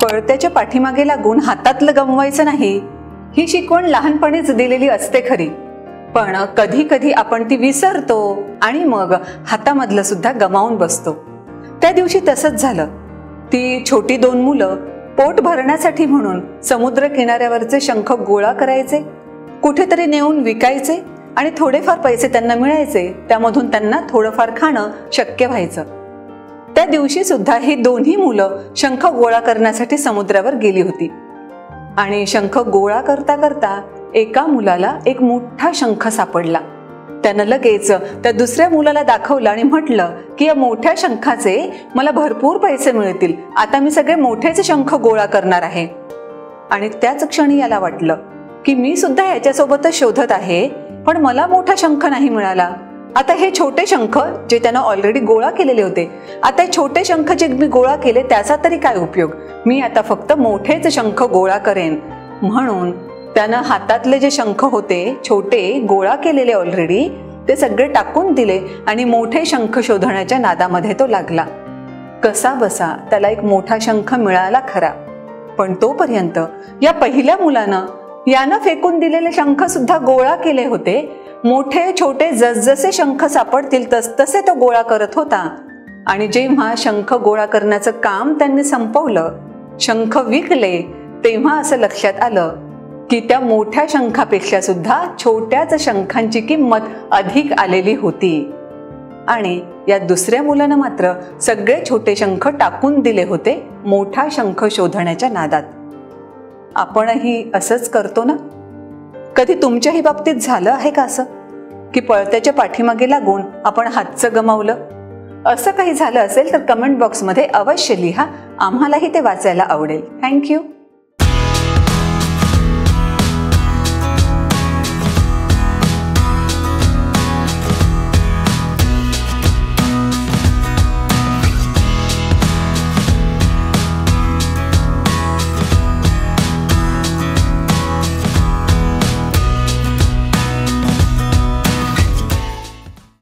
पळत्याच्या पाठीमागे लागून हातातलं गमवायचं नाही, ही शिकवण लहानपणीच दिलेली असते खरी, पण कधी कधी आपण ती विसरतो आणि मग हातामधलं सुद्धा गमावून बसतो. त्या दिवशी तसंच झालं. ती छोटी 2 मुलं पोट भरण्यासाठी म्हणून समुद्र किनाऱ्यावरचे शंख गोळा करायचे, कुठेतरी नेऊन विकायचे आणि थोडेफार पैसे त्यांना मिळायचे. त्यामधून त्यांना थोडंफार खाणं शक्य व्हायचं. त्या दिवशी सुद्धा ही दोन्ही मुलं शंख गोळा करण्यासाठी समुद्रावर गेली होती आणि शंख गोळा करता करता एका मुलाला एक मोठा शंख सापडला. त्यानं लगेच त्या दुसऱ्या मुलाला दाखवलं आणि म्हटलं की या मोठ्या शंखाचे मला भरपूर पैसे मिळतील, आता मी सगळे मोठेच शंख गोळा करणार आहे. आणि त्याच क्षणी याला वाटलं की मी सुद्धा याच्यासोबतच शोधत आहे, पण मला मोठा शंख नाही मिळाला. आता हे छोटे शंख जे त्यानं ऑलरेडी गोळा केलेले होते, आता हे छोटे शंख जे मी गोळा केले त्याचा तरी काय उपयोग, मी आता फक्त मोठेच शंख गोळा करेन. म्हणून त्यानं हातातले जे शंख होते छोटे गोळा केलेले ऑलरेडी, ते सगळे टाकून दिले आणि मोठे शंख शोधण्याच्या नादामध्ये तो लागला. कसा बसा त्याला एक मोठा शंख मिळाला खरा, पण तोपर्यंत या पहिल्या मुलानं यानं फेकून दिलेले शंख सुद्धा गोळा केले होते. मोठे छोटे जसजसे शंख सापडतील तसतसे तो गोळा करत होता. आणि जेव्हा शंख गोळा करण्याचं काम त्यांनी संपवलं, शंख विकले, तेव्हा असं लक्षात आलं की त्या मोठ्या शंखापेक्षा सुद्धा छोट्याच शंखांची किंमत अधिक आलेली होती. आणि या दुसऱ्या मुलानं मात्र सगळे छोटे शंख टाकून दिले होते मोठा शंख शोधण्याच्या नादात. आपणही असंच करतो ना? कधी तुमच्याही बाबतीत झालं आहे का असं की पळत्याच्या पाठीमागे लागून आपण हातचं गमावलं? असं काही झालं असेल तर कमेंट बॉक्समध्ये अवश्य लिहा, आम्हालाही ते वाचायला आवडेल. थँक्यू.